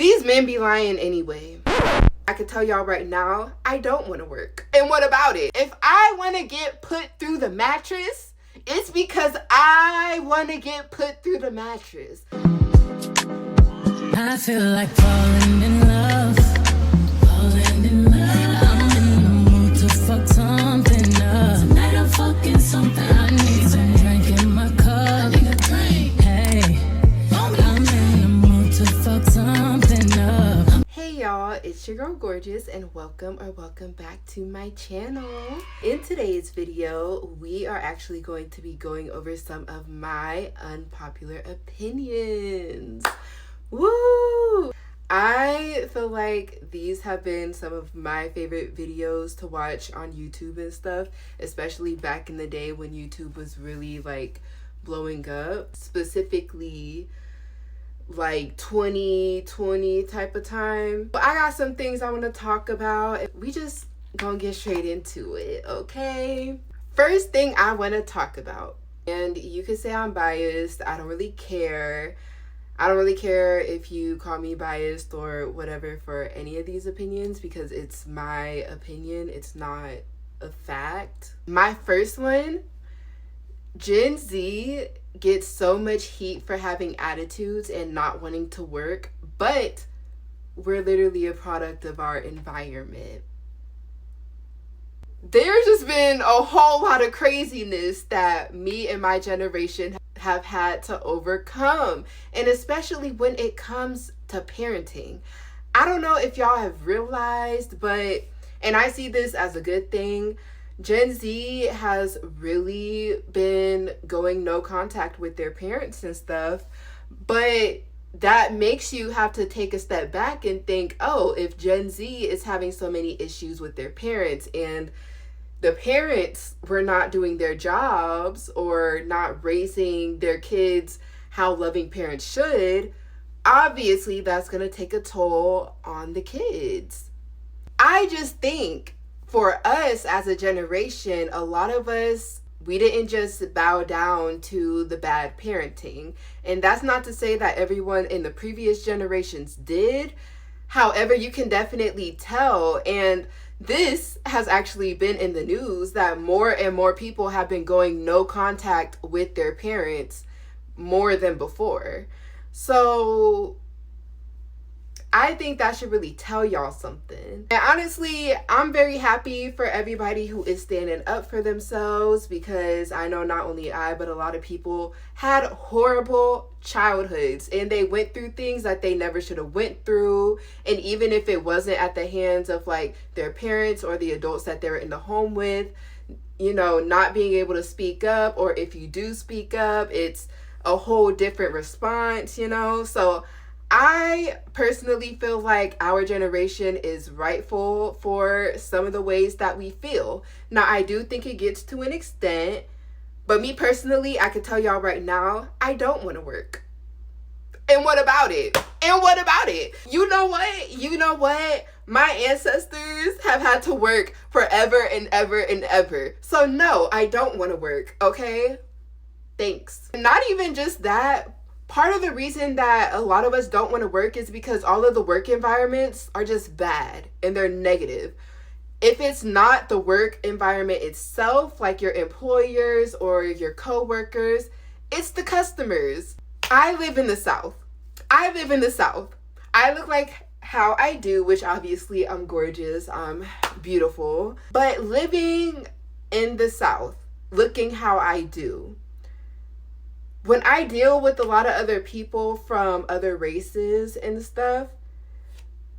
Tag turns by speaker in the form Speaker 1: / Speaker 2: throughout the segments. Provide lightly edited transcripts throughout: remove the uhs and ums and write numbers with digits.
Speaker 1: These men be lying anyway. I can tell y'all right now, I don't want to work. And what about it? If I want to get put through the mattress, it's because I want to get put through the mattress.
Speaker 2: I feel like falling in love. Falling in love. I'm in the mood to fuck something up. Tonight I'm fucking something. I need some drink in my cup. I need a drink. Hey, I'm in the mood to fuck something up.
Speaker 1: Hey y'all, it's your girl Gorgeous and welcome back to my channel. In today's video, we are actually going to be going over some of my unpopular opinions. Woo! I feel like these have been some of my favorite videos to watch on YouTube and stuff, especially back in the day when YouTube was really like blowing up, specifically like 2020 type of time. But I got some things I want to talk about. We just gonna get straight into it, okay? First thing I want to talk about, and you can say I'm biased, I don't really care. I don't really care if you call me biased or whatever for any of these opinions because it's my opinion, it's not a fact. My first one, Gen Z gets so much heat for having attitudes and not wanting to work, but we're literally a product of our environment. There's just been a whole lot of craziness that me and my generation have had to overcome, and especially when it comes to parenting. I don't know if y'all have realized, but, and I see this as a good thing, Gen Z has really been going no contact with their parents and stuff, but that makes you have to take a step back and think, oh, if Gen Z is having so many issues with their parents and the parents were not doing their jobs or not raising their kids how loving parents should, obviously that's going to take a toll on the kids. I just think for us as a generation, a lot of us, we didn't just bow down to the bad parenting. And that's not to say that everyone in the previous generations did. However, you can definitely tell, and this has actually been in the news, that more and more people have been going no contact with their parents more than before. So I think that should really tell y'all something. And honestly, I'm very happy for everybody who is standing up for themselves, because I know not only I, but a lot of people had horrible childhoods and they went through things that they never should have went through. And even if it wasn't at the hands of like their parents or the adults that they're in the home with, you know, not being able to speak up, or if you do speak up, it's a whole different response, you know? So I personally feel like our generation is rightful for some of the ways that we feel. Now, I do think it gets to an extent, but me personally, I can tell y'all right now, I don't want to work. And what about it? And what about it? You know what? You know what? My ancestors have had to work forever and ever and ever. So no, I don't want to work, okay? Thanks. Not even just that. Part of the reason that a lot of us don't want to work is because all of the work environments are just bad and they're negative. If it's not the work environment itself, like your employers or your coworkers, it's the customers. I live in the South. I look like how I do, which obviously I'm gorgeous, I'm beautiful. But living in the South, looking how I do, when I deal with a lot of other people from other races and stuff,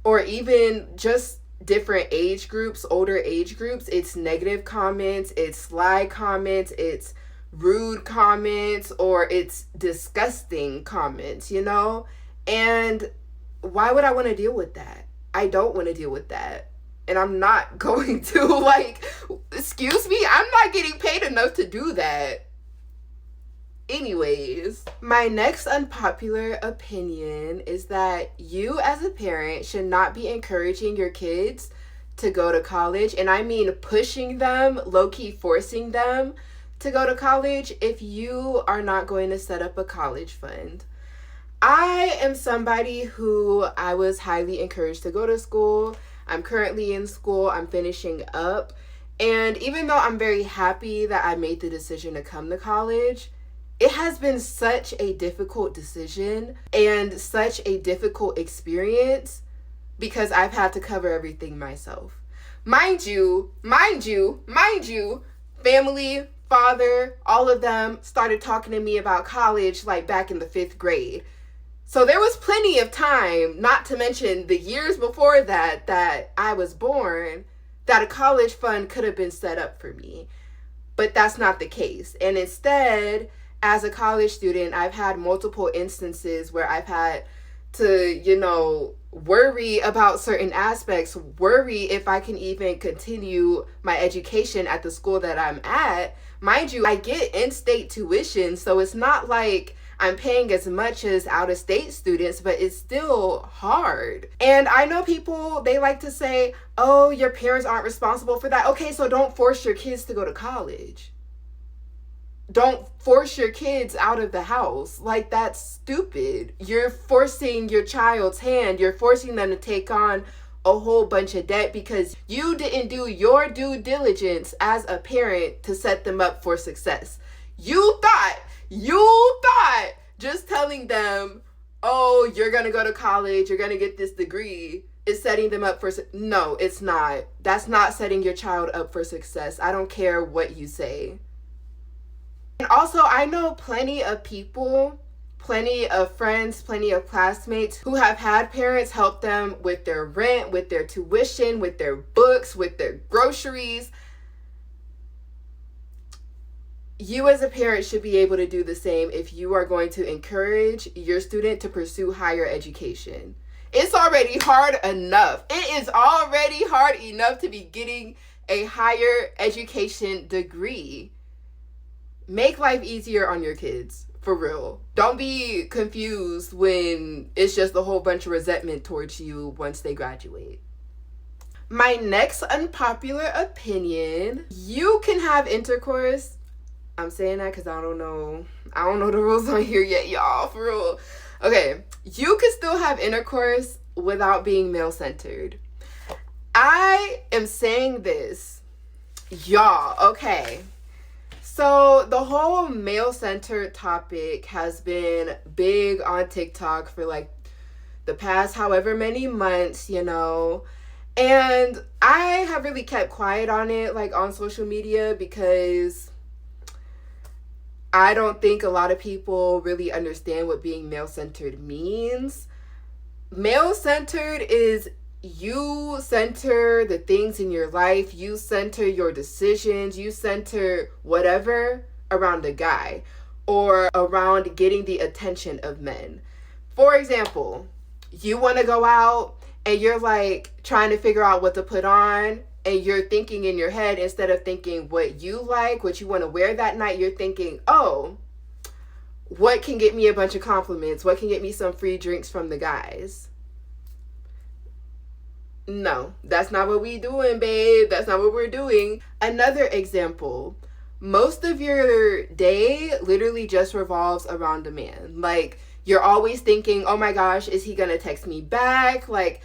Speaker 1: or even just different age groups, older age groups, it's negative comments, it's sly comments, it's rude comments, or it's disgusting comments, you know? And why would I want to deal with that? I don't want to deal with that. And I'm not going to, like, excuse me, I'm not getting paid enough to do that. Anyways, my next unpopular opinion is that you as a parent should not be encouraging your kids to go to college. And I mean pushing them, low-key forcing them to go to college if you are not going to set up a college fund. I am somebody who I was highly encouraged to go to school. I'm currently in school. I'm finishing up. And even though I'm very happy that I made the decision to come to college, it has been such a difficult decision and such a difficult experience because I've had to cover everything myself. Mind you, family, father, all of them started talking to me about college like back in the 5th grade. So there was plenty of time, not to mention the years before that I was born, that a college fund could have been set up for me. But that's not the case. And instead, as a college student, I've had multiple instances where I've had to, worry about certain aspects, worry if I can even continue my education at the school that I'm at. Mind you, I get in-state tuition, so it's not like I'm paying as much as out-of-state students, but it's still hard. And I know people, they like to say, oh, your parents aren't responsible for that. Okay, so don't force your kids to go to college. Don't force your kids out of the house. Like, that's stupid. You're forcing your child's hand. You're forcing them to take on a whole bunch of debt because you didn't do your due diligence as a parent to set them up for success. You thought just telling them, oh, you're going to go to college, you're going to get this degree, is setting them up for... No, it's not. That's not setting your child up for success. I don't care what you say. And also, I know plenty of people, plenty of friends, plenty of classmates who have had parents help them with their rent, with their tuition, with their books, with their groceries. You as a parent should be able to do the same if you are going to encourage your student to pursue higher education. It's already hard enough. It is already hard enough to be getting a higher education degree. Make life easier on your kids, for real. Don't be confused when it's just a whole bunch of resentment towards you once they graduate. My next unpopular opinion, you can have intercourse. I'm saying that because I don't know the rules on here yet, y'all, for real. Okay, you can still have intercourse without being male-centered. I am saying this, y'all, okay. So the whole male-centered topic has been big on TikTok for like the past however many months, and I have really kept quiet on it, like on social media, because I don't think a lot of people really understand what being male-centered means. Male-centered is you center the things in your life, you center your decisions, you center whatever around a guy or around getting the attention of men. For example, you want to go out and you're like trying to figure out what to put on, and you're thinking in your head, instead of thinking what you like, what you want to wear that night, you're thinking, oh, what can get me a bunch of compliments? What can get me some free drinks from the guys? No, that's not what we doing, babe. That's not what we're doing. Another example, most of your day literally just revolves around a man. Like, you're always thinking, oh my gosh, is he gonna text me back? Like,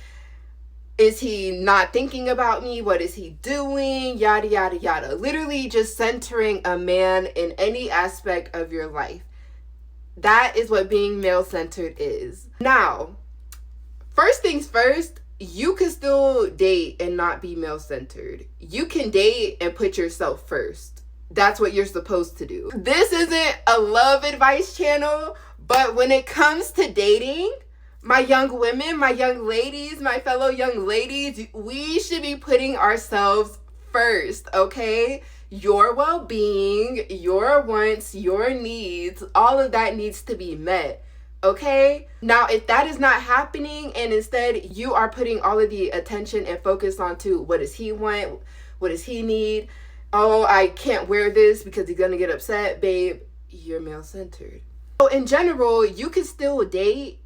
Speaker 1: is he not thinking about me? What is he doing? Yada, yada, yada. Literally just centering a man in any aspect of your life. That is what being male-centered is. Now, first things first, you can still date and not be male-centered. You can date and put yourself first. That's what you're supposed to do. This isn't a love advice channel, but when it comes to dating, my young women, my young ladies, my fellow young ladies, we should be putting ourselves first, okay? Your well-being, your wants, your needs, all of that needs to be met, okay? Now, if that is not happening and instead you are putting all of the attention and focus onto what does he want, what does he need, oh, I can't wear this because he's gonna get upset, babe, you're male-centered. So in general, you can still date,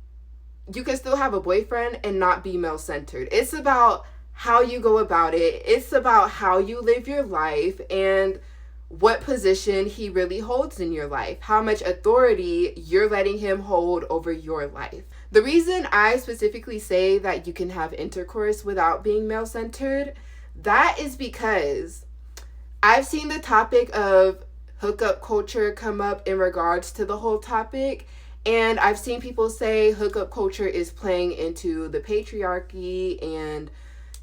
Speaker 1: you can still have a boyfriend and not be male-centered. It's about how you go about it. It's about how you live your life and what position he really holds in your life, how much authority you're letting him hold over your life. The reason I specifically say that you can have intercourse without being male-centered, that is because I've seen the topic of hookup culture come up in regards to the whole topic. And I've seen people say hookup culture is playing into the patriarchy and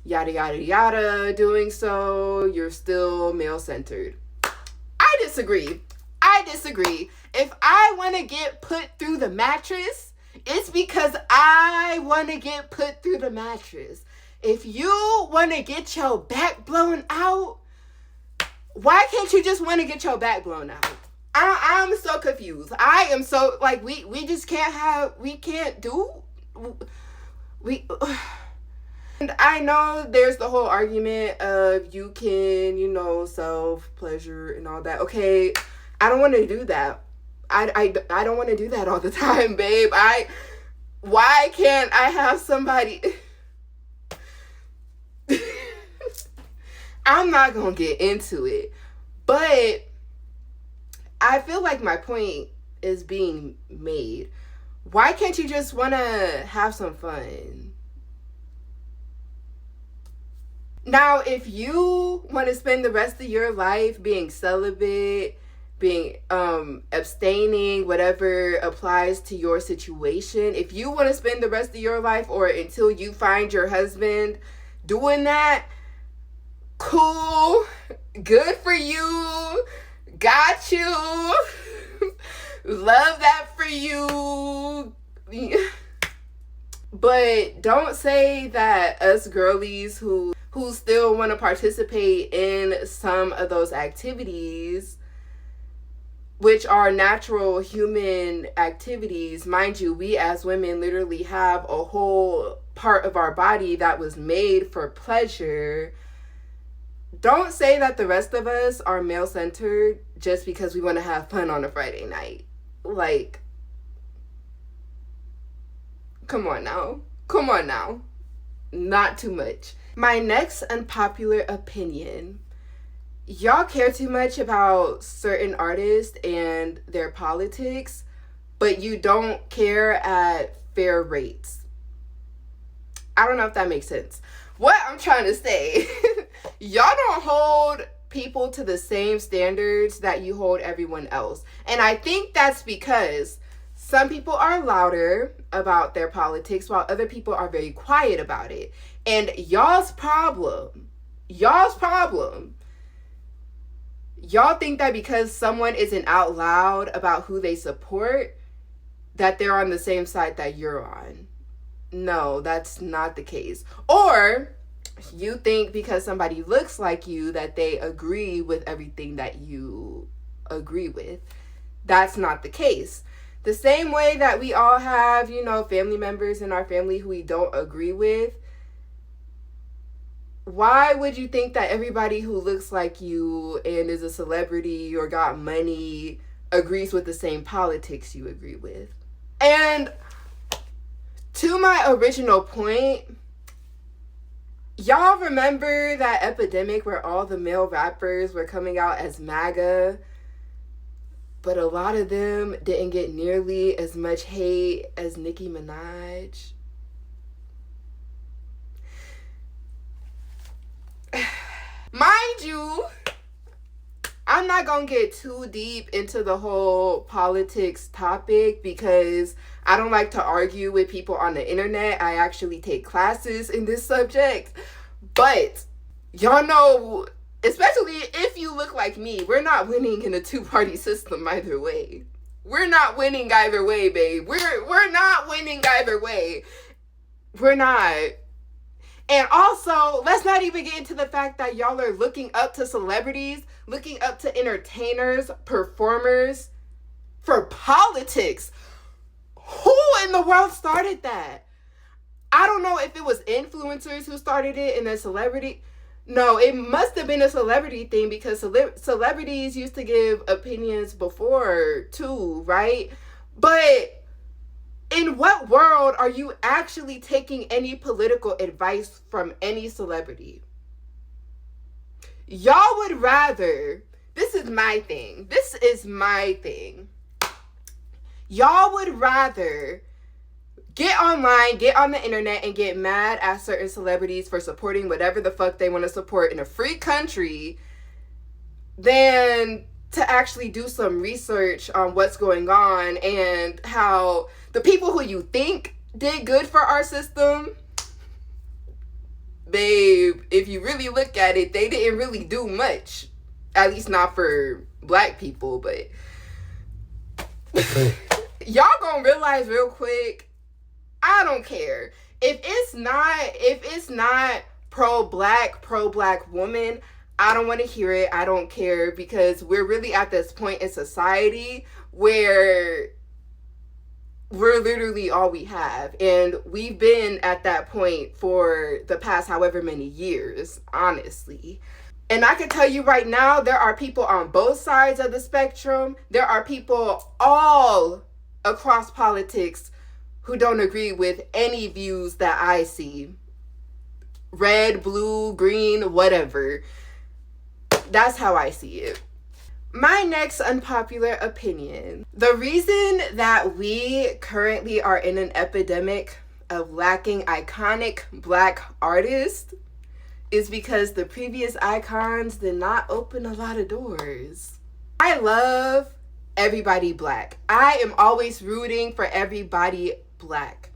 Speaker 1: yada, yada, yada. Doing so, you're still male-centered. I disagree. If I want to get put through the mattress, it's because I want to get put through the mattress. If you want to get your back blown out, why can't you just want to get your back blown out? I'm so confused. I am so, like, we just can't do. And I know there's the whole argument of you can, self-pleasure and all that. Okay, I don't want to do that. I don't want to do that all the time, babe. Why can't I have somebody... I'm not going to get into it, but I feel like my point is being made. Why can't you just want to have some fun? Now, if you want to spend the rest of your life being celibate, being abstaining, whatever applies to your situation, if you want to spend the rest of your life or until you find your husband doing that, cool, good for you, got you, love that for you. But don't say that us girlies who still want to participate in some of those activities, which are natural human activities. Mind you, we as women literally have a whole part of our body that was made for pleasure. Don't say that the rest of us are male-centered just because we want to have fun on a Friday night. Like, come on now. Not too much. My next unpopular opinion. Y'all care too much about certain artists and their politics, but you don't care at fair rates. I don't know if that makes sense. What I'm trying to say, y'all don't hold people to the same standards that you hold everyone else. And I think that's because some people are louder about their politics while other people are very quiet about it. And y'all's problem, y'all think that because someone isn't out loud about who they support, that they're on the same side that you're on. No, that's not the case. Or you think because somebody looks like you that they agree with everything that you agree with. That's not the case. The same way that we all have, family members in our family who we don't agree with. Why would you think that everybody who looks like you and is a celebrity or got money agrees with the same politics you agree with? And to my original point, y'all remember that epidemic where all the male rappers were coming out as MAGA, but a lot of them didn't get nearly as much hate as Nicki Minaj? Mind you, I'm not gonna get too deep into the whole politics topic because I don't like to argue with people on the internet. I actually take classes in this subject. But y'all know, especially if you look like me, we're not winning in a two-party system either way. We're not winning either way, babe. We're not winning either way. We're not. And also, let's not even get into the fact that y'all are looking up to celebrities, looking up to entertainers, performers for politics. Who in the world started that? I don't know if it was influencers who started it and then celebrity. No, it must have been a celebrity thing because celebrities used to give opinions before too, right? But in what world are you actually taking any political advice from any celebrity? Y'all would rather, this is my thing. This is my thing. Y'all would rather get online, get on the internet, and get mad at certain celebrities for supporting whatever the fuck they want to support in a free country than to actually do some research on what's going on and how the people who you think did good for our system, babe, if you really look at it, they didn't really do much. At least not for black people, but y'all gonna realize real quick, I don't care. If it's not pro-black woman, I don't want to hear it. I don't care, because we're really at this point in society where we're literally all we have. And we've been at that point for the past however many years, honestly. And I can tell you right now, there are people on both sides of the spectrum. There are people all across politics who don't agree with any views that I see. Red, blue, green, whatever. That's how I see it. My next unpopular opinion. The reason that we currently are in an epidemic of lacking iconic black artists is because the previous icons did not open a lot of doors. I love everybody black. I am always rooting for everybody black.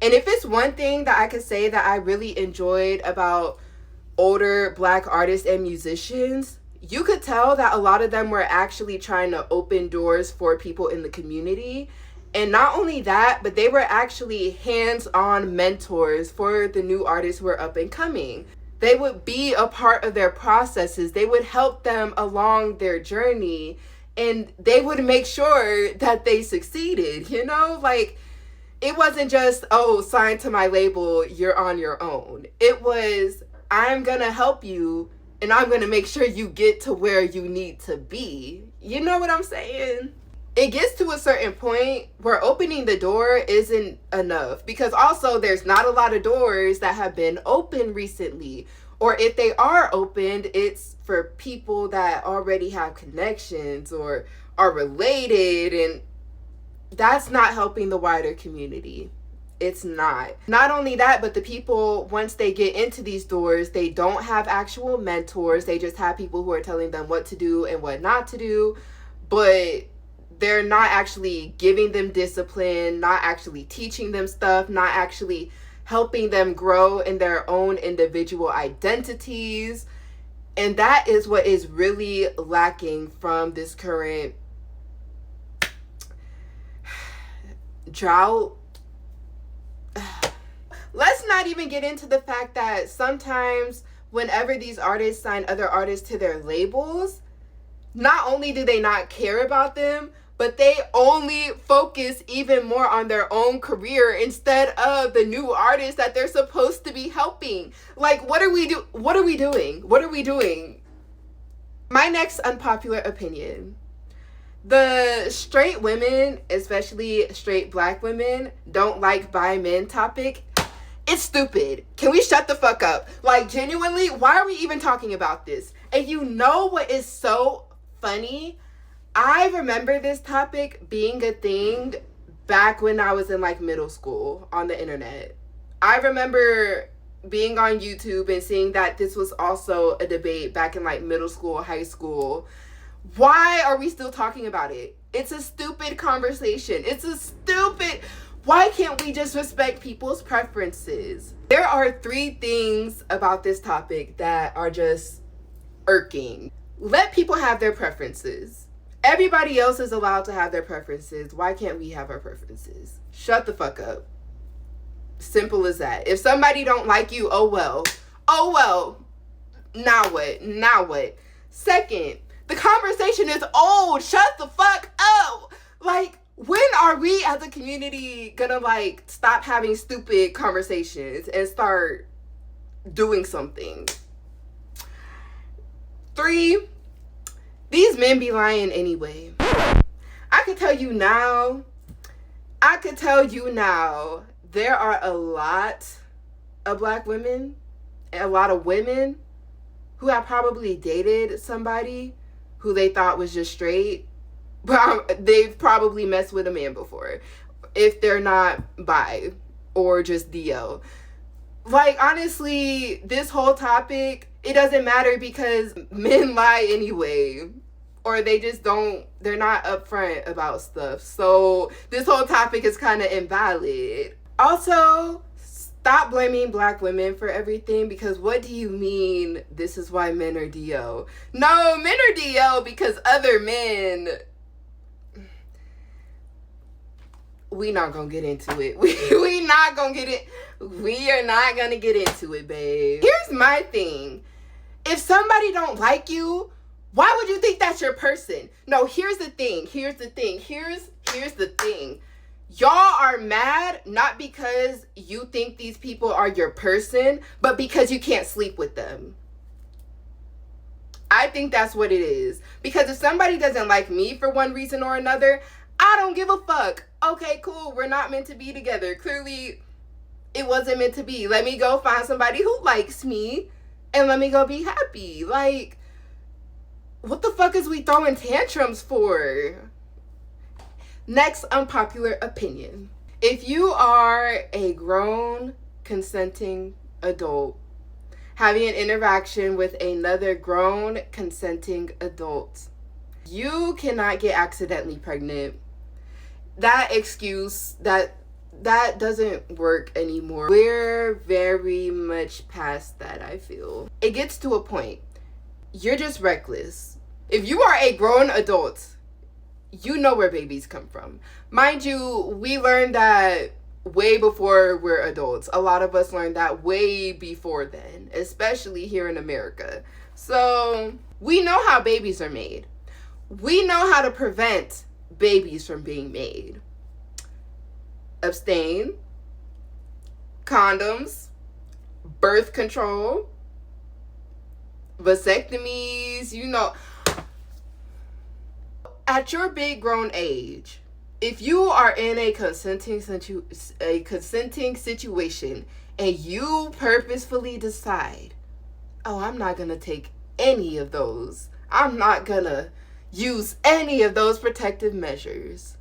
Speaker 1: And if it's one thing that I could say that I really enjoyed about older black artists and musicians, you could tell that a lot of them were actually trying to open doors for people in the community. And not only that, but they were actually hands-on mentors for the new artists who were up and coming. They would be a part of their processes. They would help them along their journey, and they would make sure that they succeeded, you know? Like, it wasn't just, oh, sign to my label, you're on your own. It was, I'm gonna help you, and I'm gonna make sure you get to where you need to be. You know what I'm saying? It gets to a certain point where opening the door isn't enough, because also there's not a lot of doors that have been opened recently, or if they are opened, it's for people that already have connections or are related, and that's not helping the wider community. It's not. Not only that, but the people, once they get into these doors, they don't have actual mentors. They just have people who are telling them what to do and what not to do, but they're not actually giving them discipline, not actually teaching them stuff, not actually helping them grow in their own individual identities. And that is what is really lacking from this current drought. Let's not even get into the fact that sometimes whenever these artists sign other artists to their labels, not only do they not care about them, but they only focus even more on their own career instead of the new artists that they're supposed to be helping. Like, what are we doing? My next unpopular opinion. The straight women, especially straight black women, don't like bi men topic. It's stupid. Can we shut the fuck up? Like, genuinely, why are we even talking about this? And you know what is so funny? I remember this topic being a thing back when I was in like middle school on the internet. I remember being on YouTube and seeing that this was also a debate back in like middle school, high school. Why are we still talking about it? It's a stupid conversation. Why can't we just respect people's preferences? There are 3 things about this topic that are just irking. Let people have their preferences. Everybody else is allowed to have their preferences. Why can't we have our preferences? Shut the fuck up. Simple as that. If somebody don't like you, oh well. Now what? Second, the conversation is old. Shut the fuck up. Like, when are we as a community gonna like stop having stupid conversations and start doing something? 3, these men be lying anyway. I could tell you now, there are a lot of black women, and a lot of women who have probably dated somebody who they thought was just straight, they've probably messed with a man before, if they're not bi or just DL. Like, honestly, this whole topic, it doesn't matter because men lie anyway. Or they just don't, they're not upfront about stuff. So this whole topic is kind of invalid. Also, stop blaming black women for everything, because what do you mean this is why men are DL? No, men are DL because other men. We not gonna get into it. We not gonna get it. We are not gonna get into it, babe. Here's my thing. If somebody don't like you, why would you think that's your person? No, here's the thing. Here's the thing. Y'all are mad not because you think these people are your person, but because you can't sleep with them. I think that's what it is. Because if somebody doesn't like me for one reason or another, I don't give a fuck. Okay, cool. We're not meant to be together. Clearly, it wasn't meant to be. Let me go find somebody who likes me and let me go be happy. Like, what the fuck is we throwing tantrums for? Next unpopular opinion. If you are a grown, consenting adult having an interaction with another grown, consenting adult, you cannot get accidentally pregnant. That excuse, that doesn't work anymore. We're very much past that, I feel. It gets to a point. You're just reckless. If you are a grown adult, you know where babies come from. Mind you, we learned that way before we're adults. A lot of us learned that way before then, especially here in America. So we know how babies are made. We know how to prevent babies from being made. Abstain, condoms, birth control, vasectomies, you know. At your big grown age, if you are in a consenting situation and you purposefully decide, oh, I'm not going to take any of those, I'm not going to use any of those protective measures,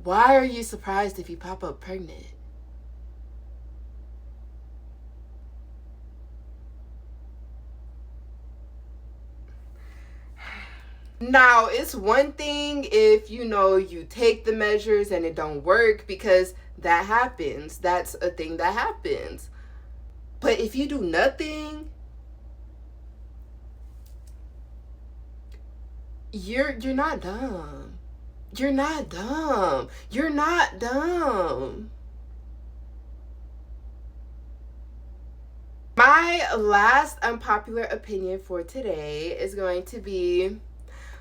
Speaker 1: why are you surprised if you pop up pregnant? Now, it's one thing if, you take the measures and it don't work, because that happens. That's a thing that happens. But if you do nothing, you're not dumb. You're not dumb. You're not dumb. My last unpopular opinion for today is going to be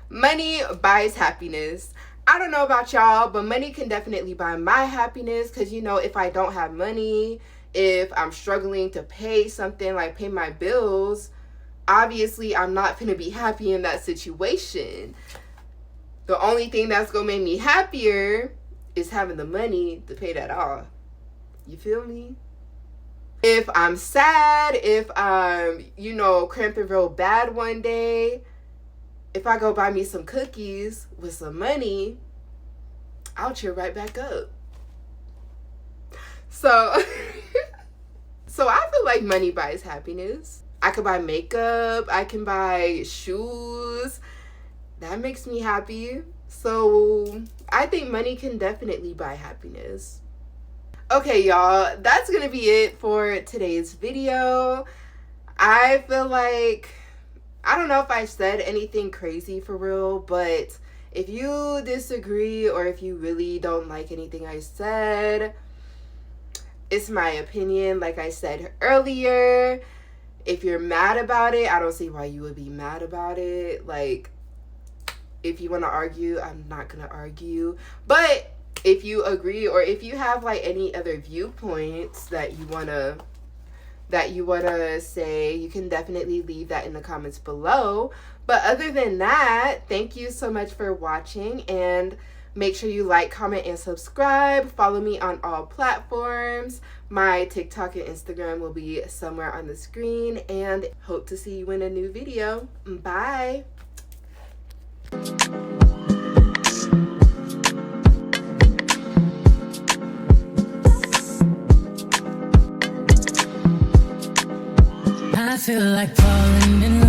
Speaker 1: money buys happiness. I don't know about y'all, but money can definitely buy my happiness, because, if I don't have money, if I'm struggling to pay something, like pay my bills, obviously I'm not going to be happy in that situation. The only thing that's going to make me happier is having the money to pay that off. You feel me? If I'm sad, if I'm, cramping real bad one day, if I go buy me some cookies with some money, I'll cheer right back up. So I feel like money buys happiness. I could buy makeup, I can buy shoes. That makes me happy. So I think money can definitely buy happiness. Okay, y'all, that's gonna be it for today's video. I feel like, I don't know if I said anything crazy for real, but if you disagree or if you really don't like anything I said, it's my opinion, like I said earlier. If you're mad about it, I don't see why you would be mad about it. Like, if you want to argue, I'm not going to argue. But if you agree, or if you have like any other viewpoints that you want to say, you can definitely leave that in the comments below. But other than that, thank you so much for watching, and Make sure you like, comment, and subscribe. Follow me on all platforms. My TikTok and Instagram will be somewhere on the screen, and hope to see you in a new video. Bye.
Speaker 2: I feel like falling in love.